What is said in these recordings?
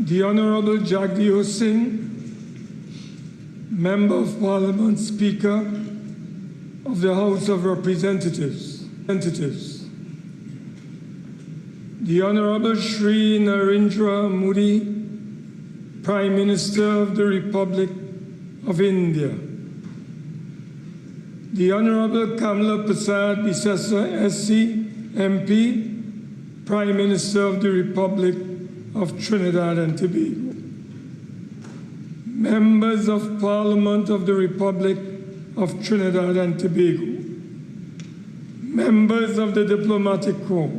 The Honorable Jagdeo Singh, Member of Parliament, Speaker of the House of Representatives. The Honorable Shri Narendra Modi, Prime Minister of the Republic of India. The Honorable Kamala Prasad Bisesa SC, MP, Prime Minister of the Republic of Trinidad and Tobago. Members of Parliament of the Republic of Trinidad and Tobago. Members of the Diplomatic Corps.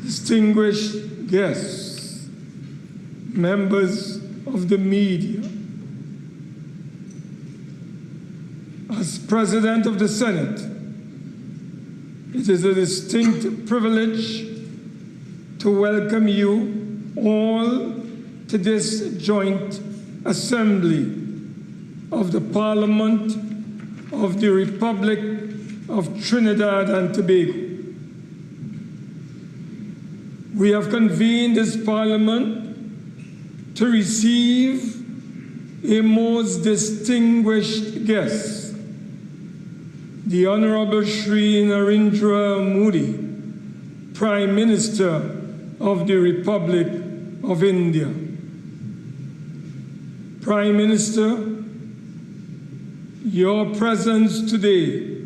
Distinguished guests. Members of the media. As President of the Senate, it is a distinct privilege to welcome you all to this joint assembly of the Parliament of the Republic of Trinidad and Tobago. We have convened this Parliament to receive a most distinguished guest, the Honorable Shri Narendra Modi, Prime Minister of the Republic of India. Prime Minister, your presence today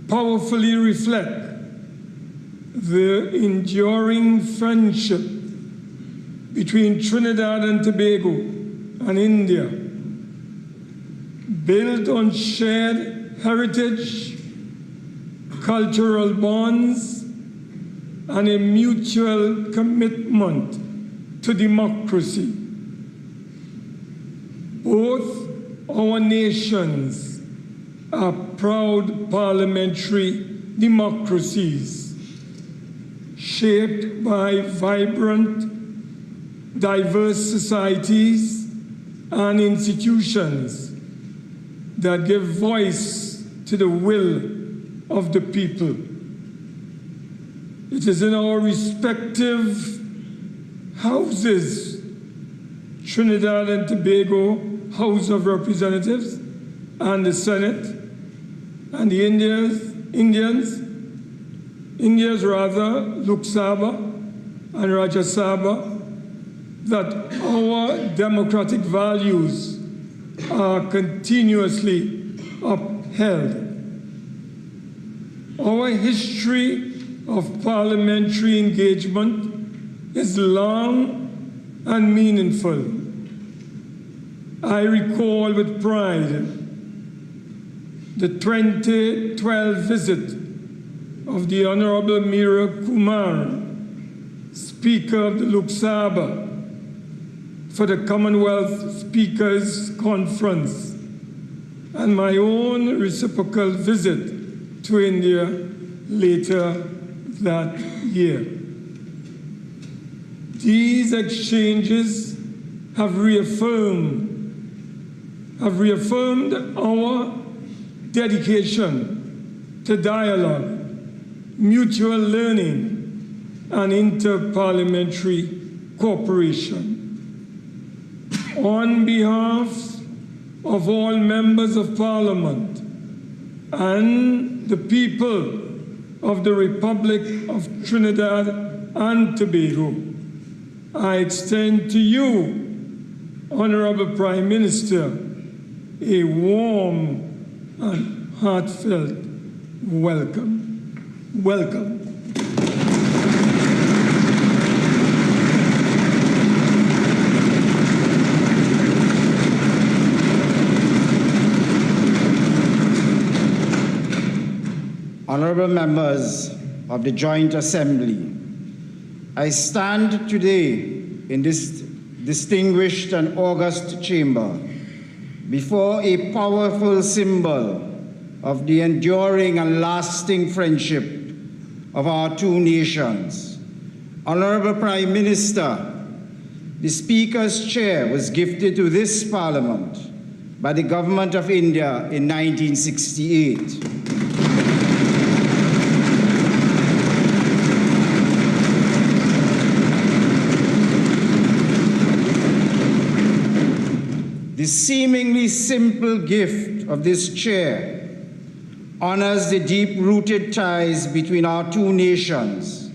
powerfully reflects the enduring friendship between Trinidad and Tobago and India, built on shared heritage, cultural bonds, and a mutual commitment to democracy. Both our nations are proud parliamentary democracies, shaped by vibrant, diverse societies and institutions that give voice to the will of the people. It is in our respective houses, Trinidad and Tobago House of Representatives and the Senate, and the India's Lok Sabha and Rajya Sabha, that our democratic values are continuously upheld. Our history of parliamentary engagement is long and meaningful. I recall with pride the 2012 visit of the Honorable Meera Kumar, Speaker of the Lok Sabha, for the Commonwealth Speakers Conference, and my own reciprocal visit to India later that year. These exchanges have reaffirmed our dedication to dialogue, mutual learning, and inter-parliamentary cooperation. On behalf of all members of Parliament and the people of the Republic of Trinidad and Tobago, I extend to you, Honorable Prime Minister, a warm and heartfelt welcome. Welcome. Honorable members of the Joint Assembly, I stand today in this distinguished and august chamber before a powerful symbol of the enduring and lasting friendship of our two nations. Honorable Prime Minister, the Speaker's chair was gifted to this Parliament by the Government of India in 1968. The seemingly simple gift of this chair honors the deep-rooted ties between our two nations,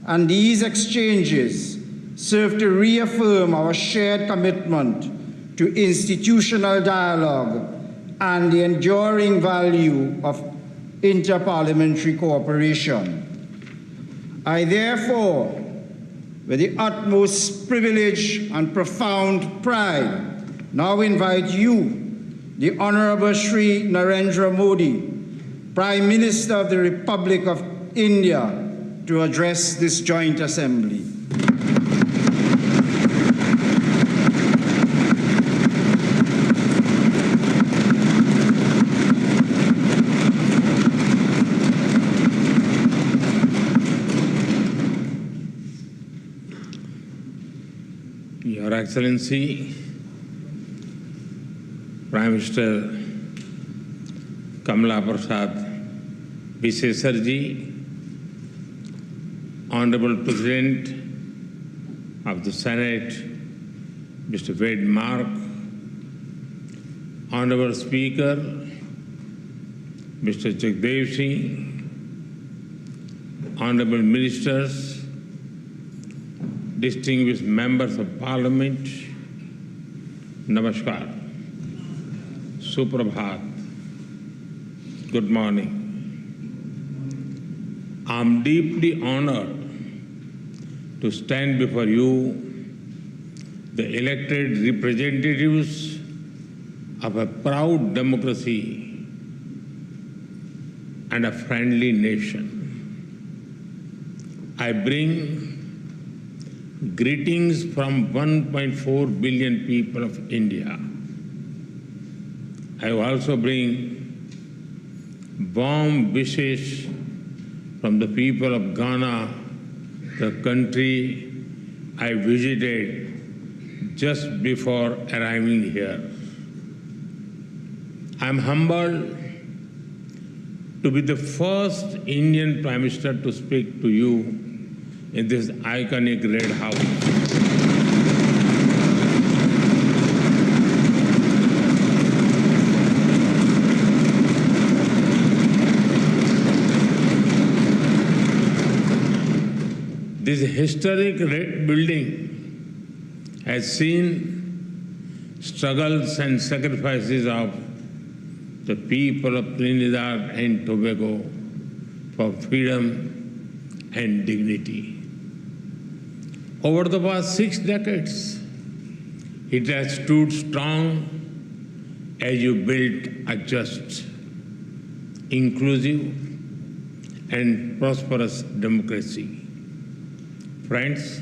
and these exchanges serve to reaffirm our shared commitment to institutional dialogue and the enduring value of interparliamentary cooperation. I therefore, with the utmost privilege and profound pride, now invite you, the Honorable Shri Narendra Modi, Prime Minister of the Republic of India, to address this joint assembly. Your Excellency, Prime Minister Kamala Prasad Bisesarji, Honorable President of the Senate, Mr. Wade Mark, Honorable Speaker, Mr. Jagdev Singh, Honorable Ministers, distinguished members of Parliament, Namaskar, Suprabhat, good morning. I'm deeply honored to stand before you, the elected representatives of a proud democracy and a friendly nation. I bring greetings from 1.4 billion people of India. I also bring warm wishes from the people of Ghana, the country I visited just before arriving here. I'm humbled to be the first Indian Prime Minister to speak to you in this iconic Red House. This historic red building has seen struggles and sacrifices of the people of Trinidad and Tobago for freedom and dignity. Over the past 6 decades, it has stood strong as you built a just, inclusive, and prosperous democracy. Friends,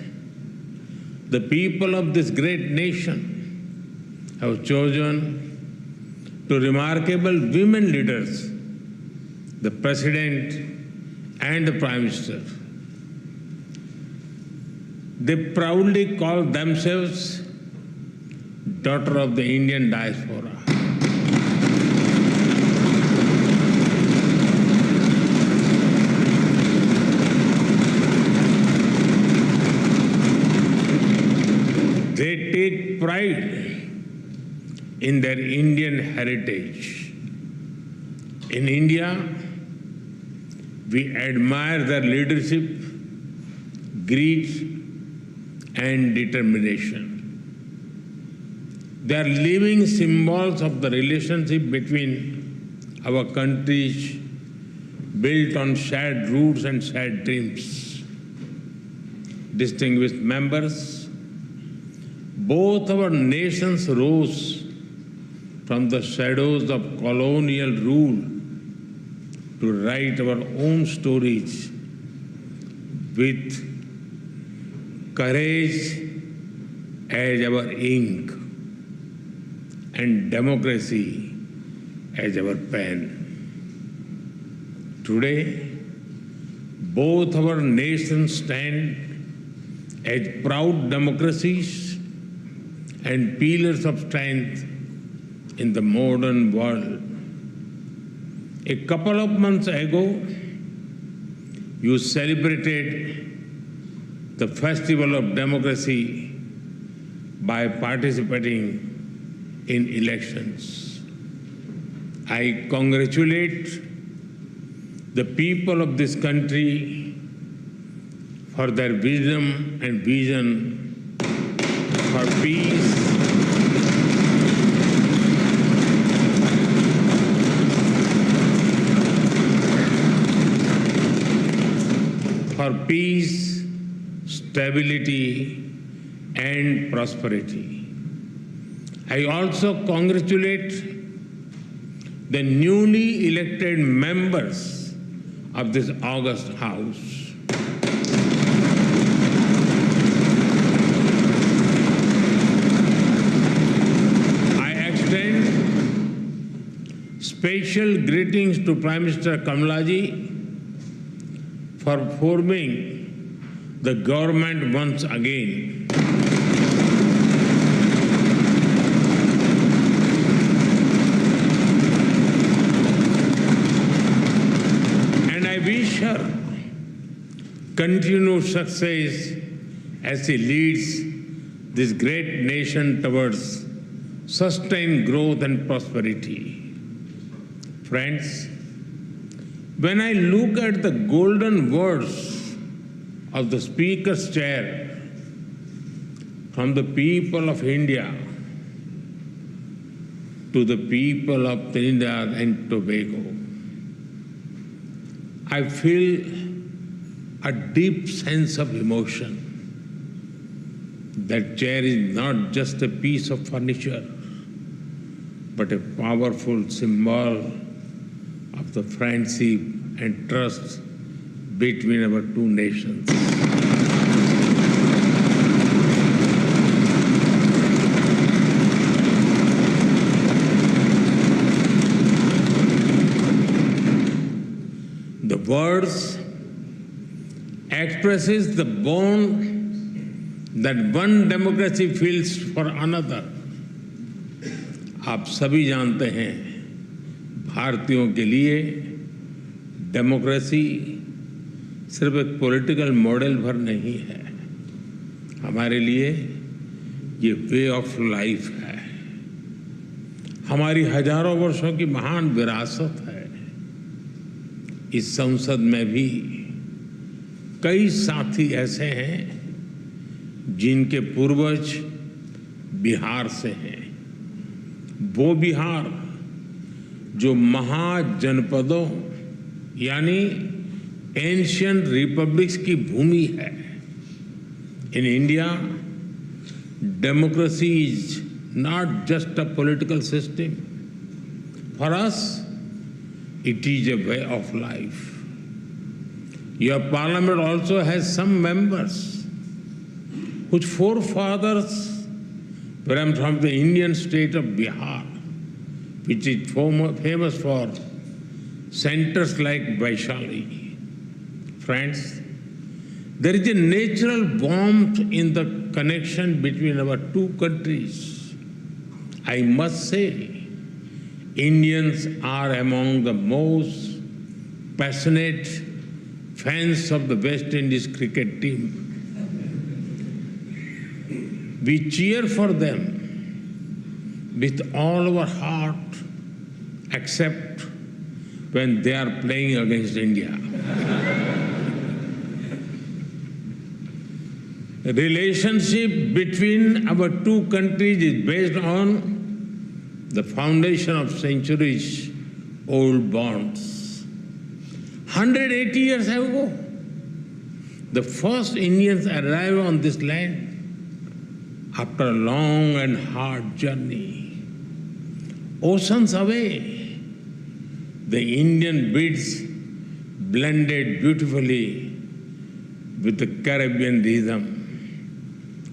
the people of this great nation have chosen two remarkable women leaders, the President and the Prime Minister. They proudly call themselves daughter of the Indian diaspora. They take pride in their Indian heritage. In India, we admire their leadership, grit, and determination. They are living symbols of the relationship between our countries, built on shared roots and shared dreams. Distinguished members, both our nations rose from the shadows of colonial rule to write our own stories with courage as our ink and democracy as our pen. Today, both our nations stand as proud democracies and pillars of strength in the modern world. A couple of months ago, you celebrated the Festival of Democracy by participating in elections. I congratulate the people of this country for their wisdom and vision for peace, stability, and prosperity. I also congratulate the newly elected members of this august House. I extend special greetings to Prime Minister Kamalaji for forming the government once again. And I wish her continued success as she leads this great nation towards sustained growth and prosperity. Friends, when I look at the golden words of the Speaker's chair from the people of India to the people of Trinidad and Tobago, I feel a deep sense of emotion. That chair is not just a piece of furniture, but a powerful symbol of the friendship and trust between our two nations. The words expresses the bond that one democracy feels for another. आप सभी जानते हैं, भारतीयों के लिए democracy सिर्फ एक political model भर नहीं है, हमारे लिए ये वे ऑफ लाइफ है, हमारी हजारों वर्षों की महान विरासत है। इस संसद में भी कई साथी ऐसे हैं जिनके पूर्वज बिहार से हैं। वो बिहार जो महाजनपदों यानी एंशिएंट रिपब्लिक्स की भूमि है। In India, democracy is not just a political system, for us it is a way of life. Your parliament also has some members whose forefathers were from the Indian state of Bihar, which is famous for centers like Vaishali. Friends, there is a natural warmth in the connection between our two countries. I must say, Indians are among the most passionate fans of the West Indies cricket team. We cheer for them with all our heart, except when they are playing against India. The relationship between our two countries is based on the foundation of centuries-old bonds. 180 years ago, the first Indians arrived on this land after a long and hard journey. Oceans away, the Indian beats blended beautifully with the Caribbean rhythm.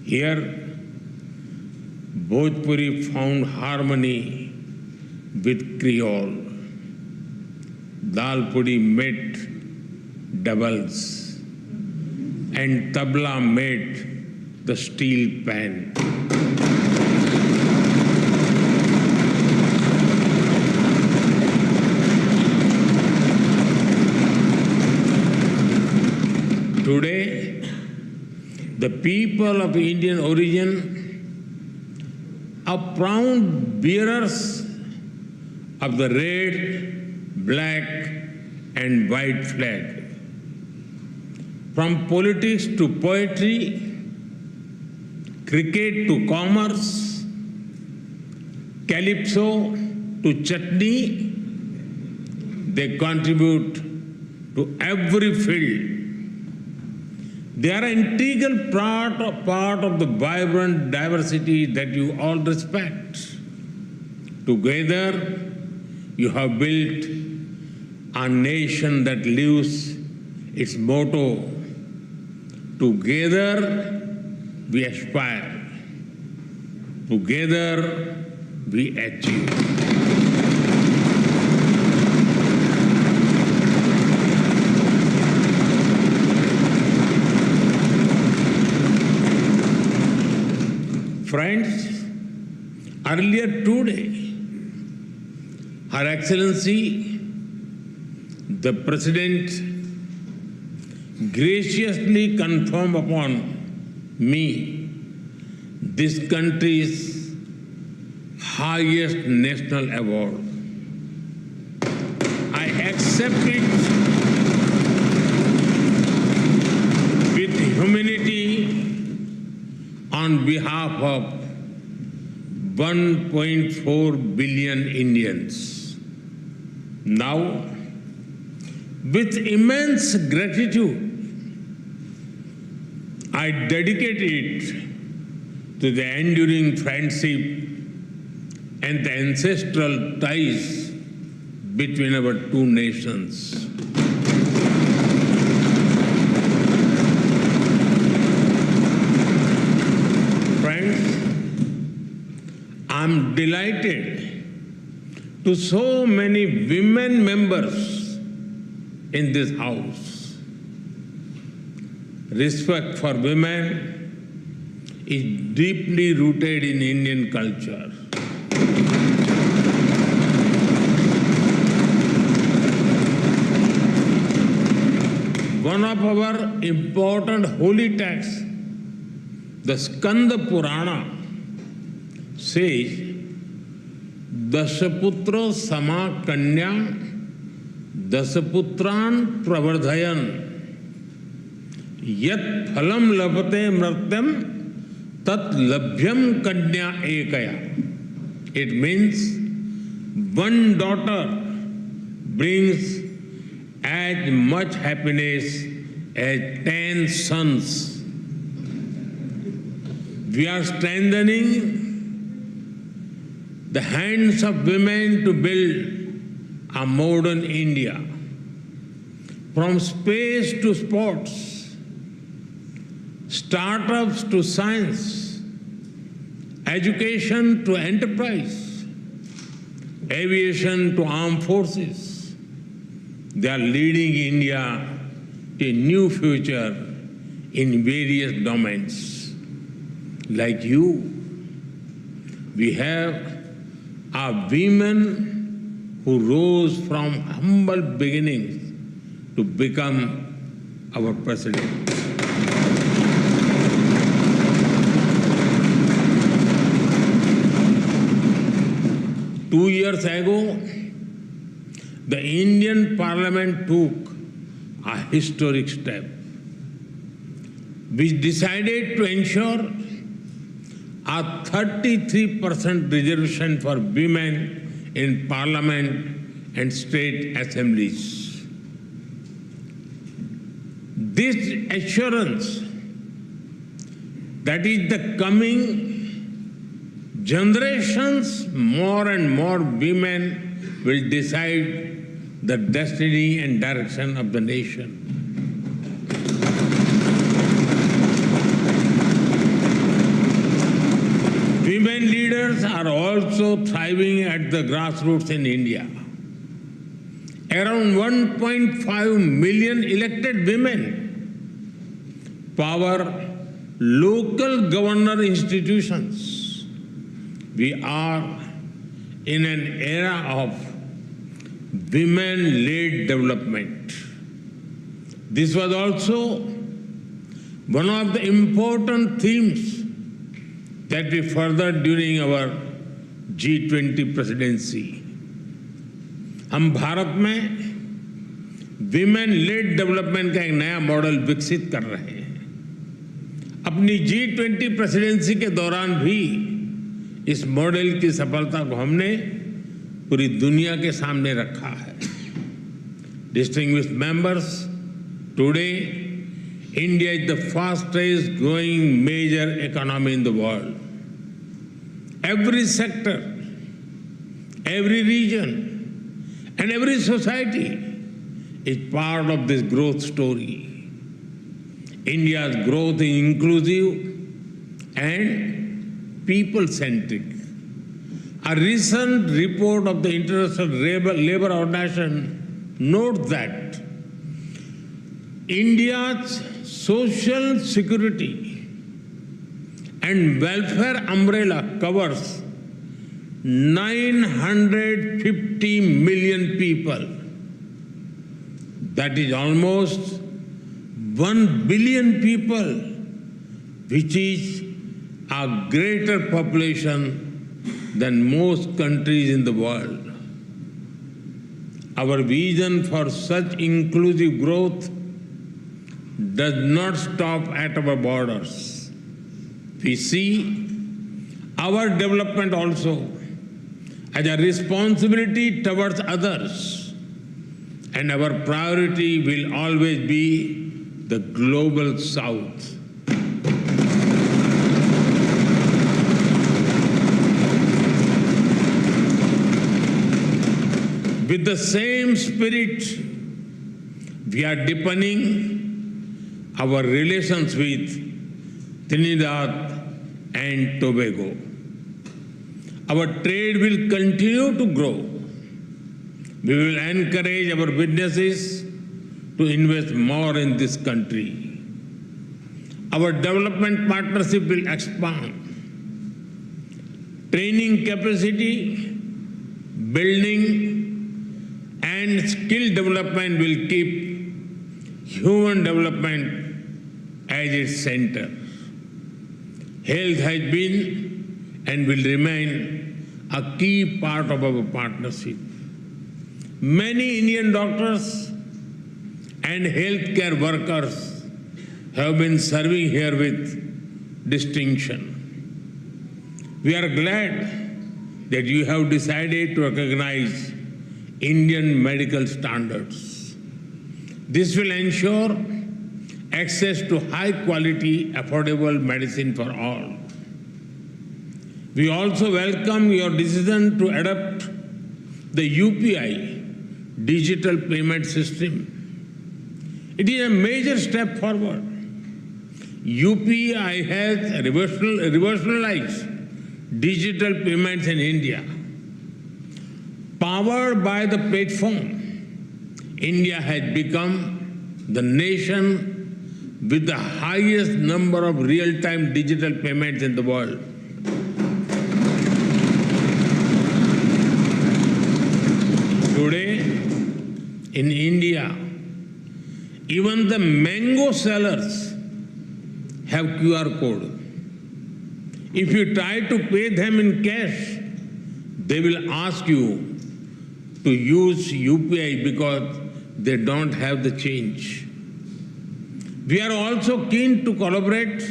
Here, Bhojpuri found harmony with Creole. Dal puri met doubles, and tabla met the steel pan. Today, the people of Indian origin are proud bearers of the red, black, and white flag. From politics to poetry, cricket to commerce, calypso to chutney, they contribute to every field. They are an integral part of the vibrant diversity that you all respect. Together, you have built a nation that lives its motto, together we aspire, together we achieve. Friends, earlier today, Her Excellency, the President, graciously confirmed upon me this country's highest national award. I accept it with humility on behalf of 1.4 billion Indians. Now, with immense gratitude, I dedicate it to the enduring friendship and the ancestral ties between our two nations. Friends, I'm delighted to so many women members in this house. Respect for women is deeply rooted in Indian culture. One of our important holy texts, the Skanda Purana, says, Dasaputro sama kanya dasaputran pravardhayan yat phalam labate mratyam tat labhyam kanya ekaya. It means one daughter brings as much happiness as 10 sons. We are strengthening the hands of women to build a modern India. From space to sports, startups to science, education to enterprise, aviation to armed forces, they are leading India to a new future in various domains. Like you, we have are women who rose from humble beginnings to become our president. Two years ago, the Indian Parliament took a historic step, which decided to ensure a 33% reservation for women in parliament and state assemblies. This assurance that is the coming generations, more and more women will decide the destiny and direction of the nation. Women leaders are also thriving at the grassroots in India. Around 1.5 million elected women power local governor institutions. We are in an era of women-led development. This was also one of the important themes that we furthered during our G20 presidency. हम भारत में women lead development का एक नया model विकसित कर रहे हैं। अपनी G20 प्रेसिडेंसी के दौरान भी इस मॉडल की सफलता को हमने पूरी दुनिया के सामने रखा है। Distinguished members, today India is the fastest growing major economy in the world. Every sector, every region, and every society is part of this growth story. India's growth is inclusive and people-centric. A recent report of the International Labour Organization notes that India's social security and welfare umbrella covers 950 million people. That is almost 1 billion people, which is a greater population than most countries in the world. Our vision for such inclusive growth does not stop at our borders. We see our development also as a responsibility towards others, and our priority will always be the global South. With the same spirit, we are deepening our relations with Trinidad and Tobago. Our trade will continue to grow. We will encourage our businesses to invest more in this country. Our development partnership will expand. Training capacity, building, and skill development will keep human development as its center. Health has been and will remain a key part of our partnership. Many Indian doctors and healthcare workers have been serving here with distinction. We are glad that you have decided to recognize Indian medical standards. This will ensure access to high-quality, affordable medicine for all. We also welcome your decision to adopt the UPI digital payment system. It is a major step forward. UPI has revolutionized digital payments in India. Powered by the platform, India has become the nation with the highest number of real-time digital payments in the world. Today, in India, even the mango sellers have QR code. If you try to pay them in cash, they will ask you to use UPI because they don't have the change. We are also keen to collaborate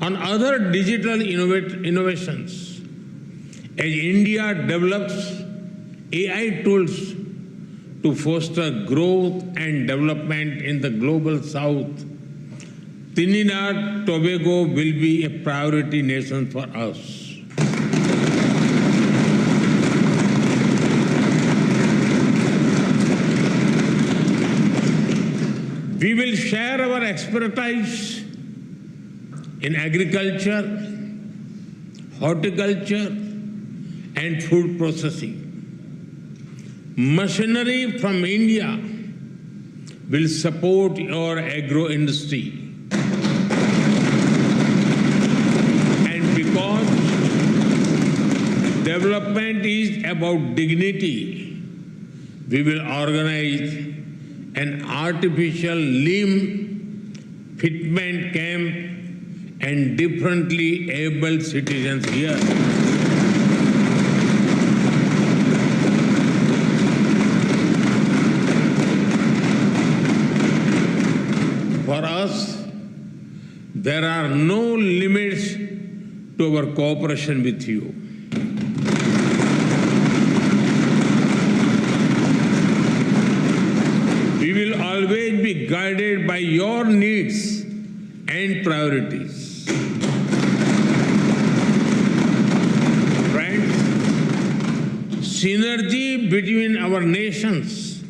on other digital innovations. As India develops AI tools to foster growth and development in the global South, Trinidad Tobago will be a priority nation for us. We will share our expertise in agriculture, horticulture, and food processing. Machinery from India will support your agro industry. And because development is about dignity, we will organize an artificial limb fitment camp and differently able citizens here. For us, there are no limits to our cooperation with you. We will always be guided by your needs and priorities. Friends, synergy between our nations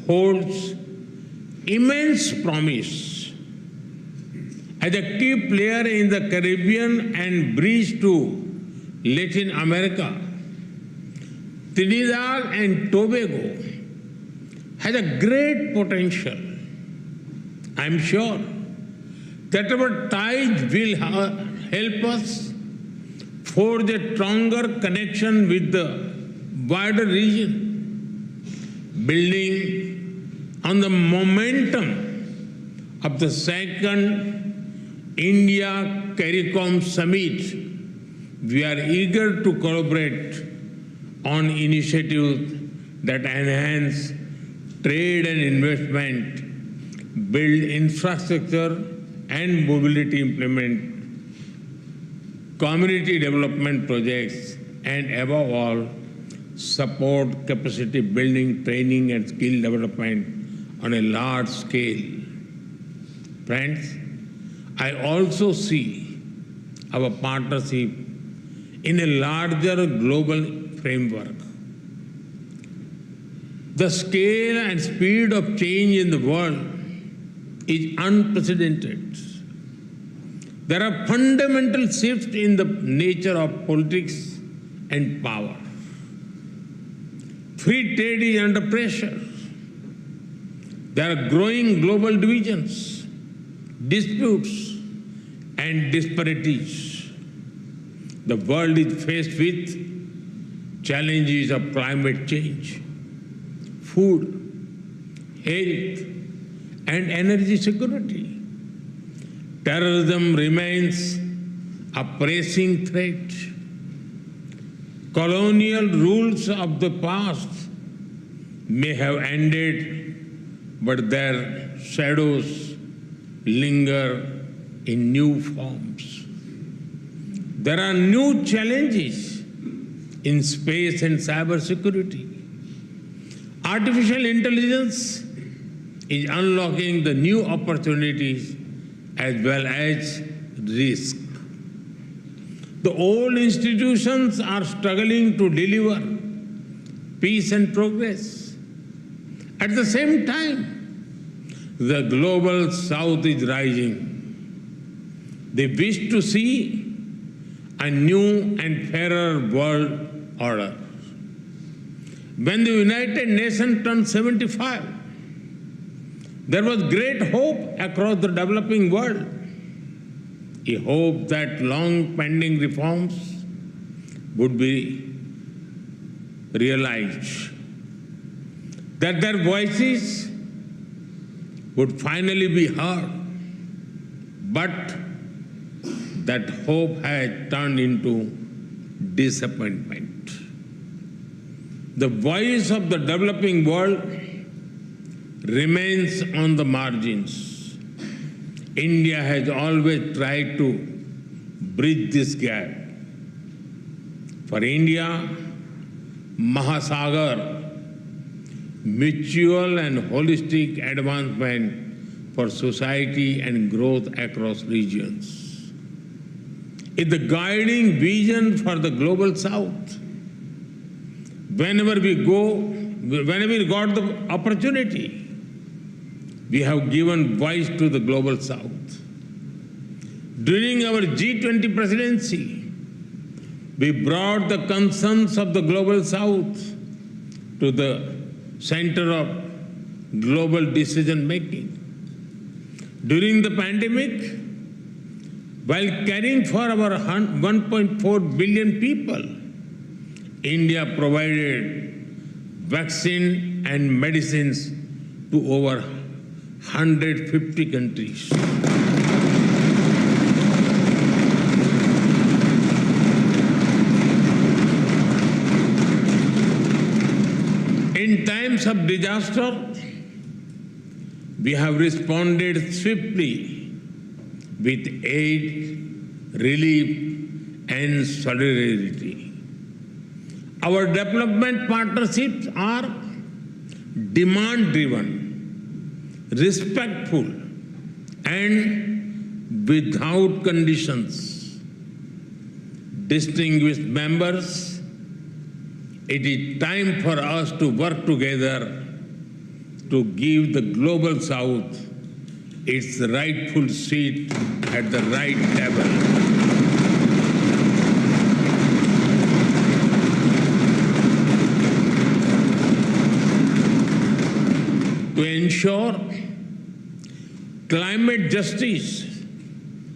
holds immense promise. As a key player in the Caribbean and bridge to Latin America, Trinidad and Tobago has a great potential. I am sure that our ties will help us forge a stronger connection with the wider region, building on the momentum of the second India-CARICOM summit. We are eager to collaborate on initiatives that enhance trade and investment, build infrastructure and mobility, implement community development projects, and above all, support capacity building, training and skill development on a large scale. Friends, I also see our partnership in a larger global framework. The scale and speed of change in the world is unprecedented. There are fundamental shifts in the nature of politics and power. Free trade is under pressure. There are growing global divisions, disputes, and disparities. The world is faced with challenges of climate change, food, health, and energy security. Terrorism remains a pressing threat. Colonial rules of the past may have ended, but their shadows linger in new forms. There are new challenges in space and cybersecurity. Artificial intelligence is unlocking the new opportunities as well as risk. The old institutions are struggling to deliver peace and progress. At the same time, the global south is rising. They wish to see a new and fairer world order. When the United Nations turned 75, there was great hope across the developing world. A hope that long-pending reforms would be realized, that their voices would finally be heard. But that hope has turned into disappointment. The voice of the developing world remains on the margins. India has always tried to bridge this gap. For India, Mahasagar, mutual and holistic advancement for society and growth across regions is the guiding vision for the global south. Whenever we got the opportunity, we have given voice to the global south. During our G20 presidency, we brought the concerns of the global south to the center of global decision making. During the pandemic, while caring for our 1.4 billion people, India provided vaccine and medicines to over 150 countries. of disaster, we have responded swiftly with aid, relief, and solidarity. Our development partnerships are demand-driven, respectful, and without conditions. Distinguished members, it is time for us to work together to give the Global South its rightful seat at the right table. To ensure climate justice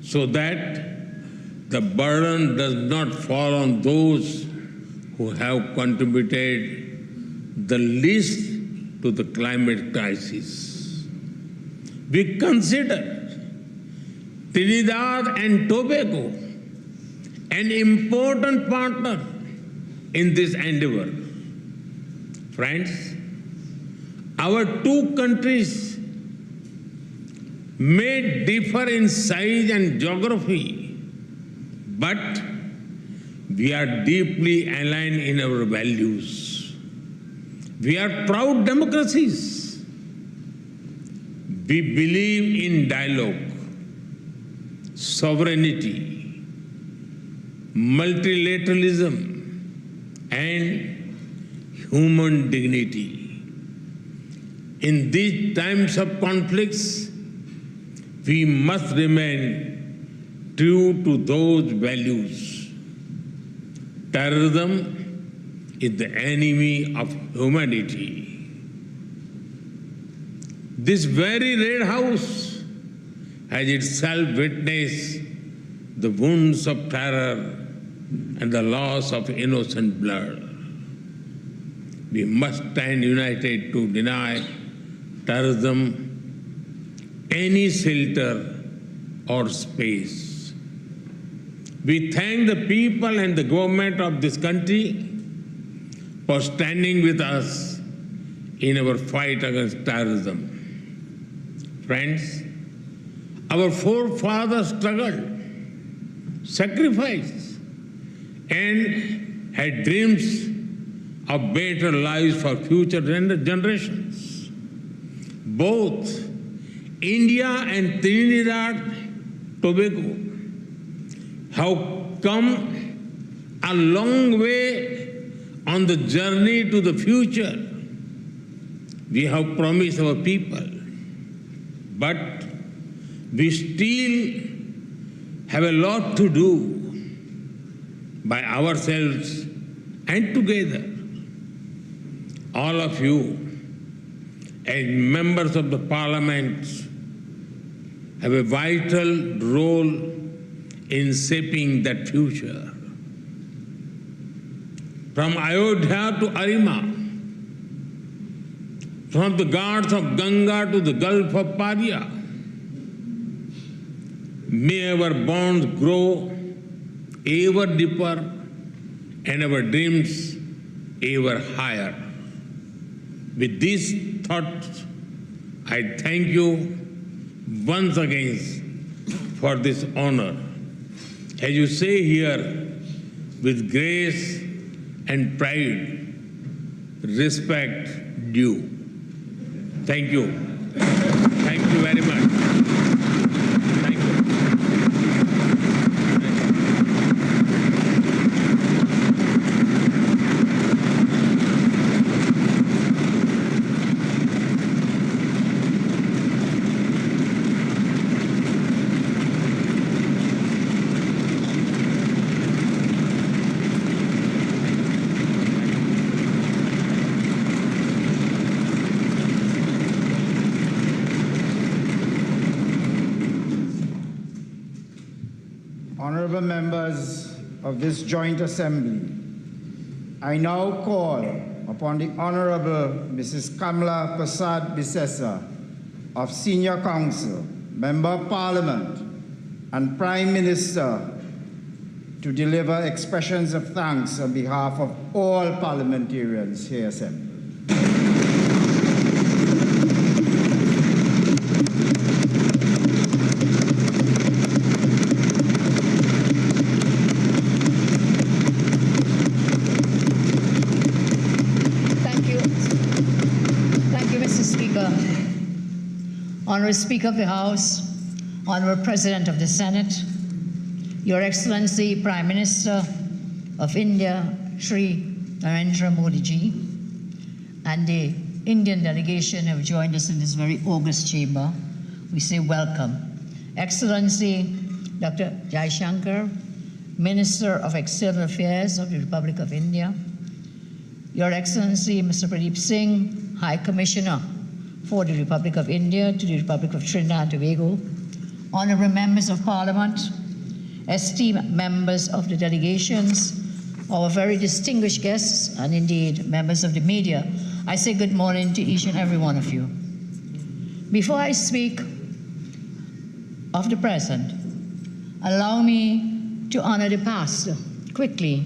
so that the burden does not fall on those who have contributed the least to the climate crisis. We consider Trinidad and Tobago an important partner in this endeavor. Friends, our two countries may differ in size and geography, but we are deeply aligned in our values. We are proud democracies. We believe in dialogue, sovereignty, multilateralism, and human dignity. In these times of conflicts, we must remain true to those values. Terrorism is the enemy of humanity. This very Red House has itself witnessed the wounds of terror and the loss of innocent blood. We must stand united to deny terrorism any shelter or space. We thank the people and the government of this country for standing with us in our fight against terrorism. Friends, our forefathers struggled, sacrificed, and had dreams of better lives for future generations. Both India and Trinidad Tobago have come a long way on the journey to the future we have promised our people. But we still have a lot to do by ourselves and together. All of you, as members of the Parliament, have a vital role in shaping that future. From Ayodhya to Arima, from the Ghats of Ganga to the Gulf of Paria, may our bonds grow ever deeper and our dreams ever higher. With these thoughts, I thank you once again for this honor. As you say here, with grace and pride, respect due. Thank you. Thank you very much. Thank you. Honorable members of this joint assembly, I now call upon the Honorable Mrs. Kamla Prasad Bisesa of Senior Council, Member of Parliament, and Prime Minister to deliver expressions of thanks on behalf of all parliamentarians here assembled. Honorable Speaker of the House, Honorable President of the Senate, Your Excellency Prime Minister of India, Shri Narendra Modi ji, and the Indian delegation who have joined us in this very august chamber, we say welcome. Excellency Dr. Jaishankar, Minister of External Affairs of the Republic of India, Your Excellency Mr. Pradeep Singh, High Commissioner for the Republic of India to the Republic of Trinidad and Tobago, honorable members of Parliament, esteemed members of the delegations, our very distinguished guests, and indeed members of the media, I say good morning to each and every one of you. Before I speak of the present, allow me to honor the past quickly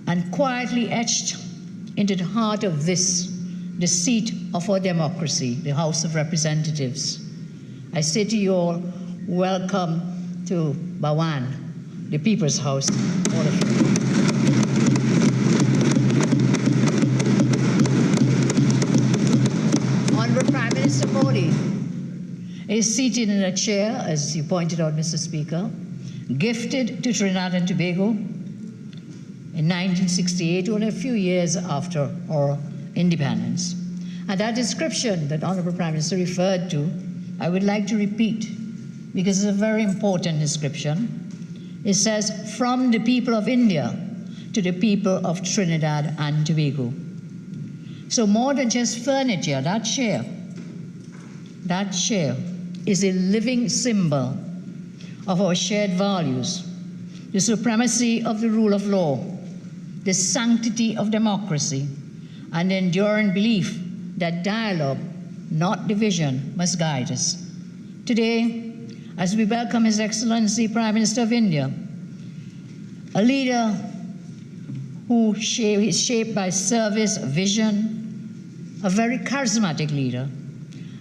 and quietly etched into the heart of this, the seat of our democracy, the House of Representatives. I say to you all, welcome to Bhawan, the People's House, all of you. Honorable Prime Minister Modi is seated in a chair, as you pointed out, Mr. Speaker, gifted to Trinidad and Tobago in 1968, only a few years after our independence. And that description that Honorable Prime Minister referred to, I would like to repeat, because it's a very important description. It says, from the people of India to the people of Trinidad and Tobago. So more than just furniture, that chair is a living symbol of our shared values, the supremacy of the rule of law, the sanctity of democracy, and the enduring belief that dialogue, not division, must guide us. Today, as we welcome His Excellency Prime Minister of India, a leader who is shaped by service, vision, a very charismatic leader,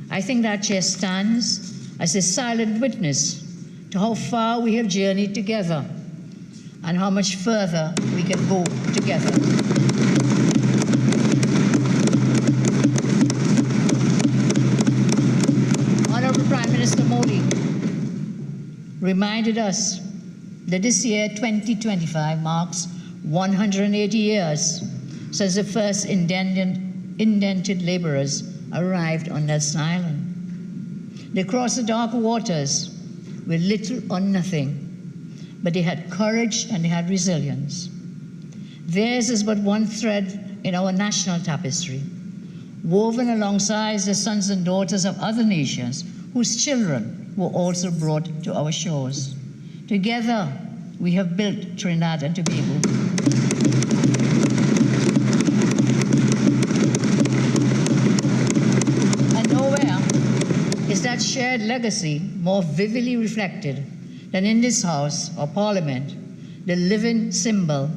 I think that chair stands as a silent witness to how far we have journeyed together and how much further we can go together. Honorable Prime Minister Modi reminded us that this year, 2025, marks 180 years since the first indented laborers arrived on Nelson Island. They crossed the dark waters with little or nothing, but they had courage and they had resilience. Theirs is but one thread in our national tapestry, woven alongside the sons and daughters of other nations whose children were also brought to our shores. Together, we have built Trinidad and Tobago. And nowhere is that shared legacy more vividly reflected than in this House or Parliament, the living symbol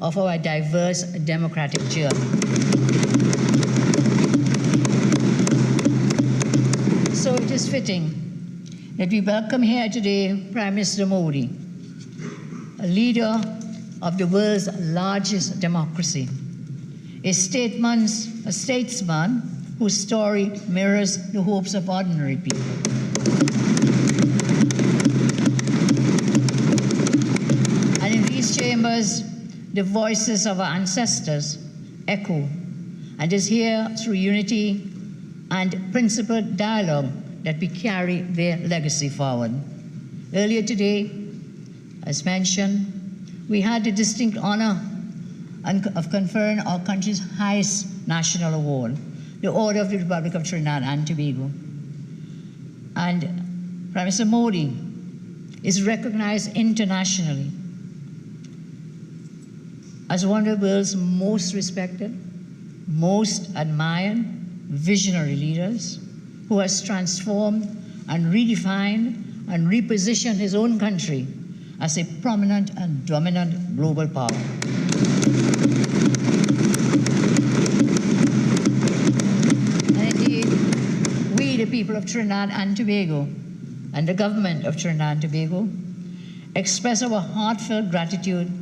of our diverse democratic journey. So it is fitting that we welcome here today Prime Minister Modi, a leader of the world's largest democracy, a statesman whose story mirrors the hopes of ordinary people. And in these chambers, the voices of our ancestors echo, and it is here through unity and principled dialogue that we carry their legacy forward. Earlier today, as mentioned, we had the distinct honor of conferring our country's highest national award, the Order of the Republic of Trinidad and Tobago. And Prime Minister Modi is recognized internationally as one of the world's most respected, most admired, visionary leaders who has transformed and redefined and repositioned his own country as a prominent and dominant global power. And indeed, we, the people of Trinidad and Tobago, and the government of Trinidad and Tobago, express our heartfelt gratitude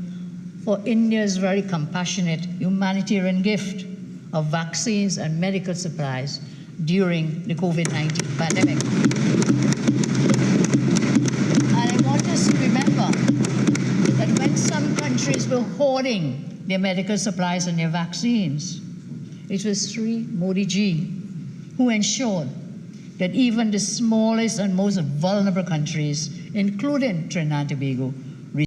for India's very compassionate humanitarian gift of vaccines and medical supplies during the COVID-19 pandemic. And I want us to remember that when some countries were hoarding their medical supplies and their vaccines, it was Shri Modi ji who ensured that even the smallest and most vulnerable countries, including Trinidad and Tobago,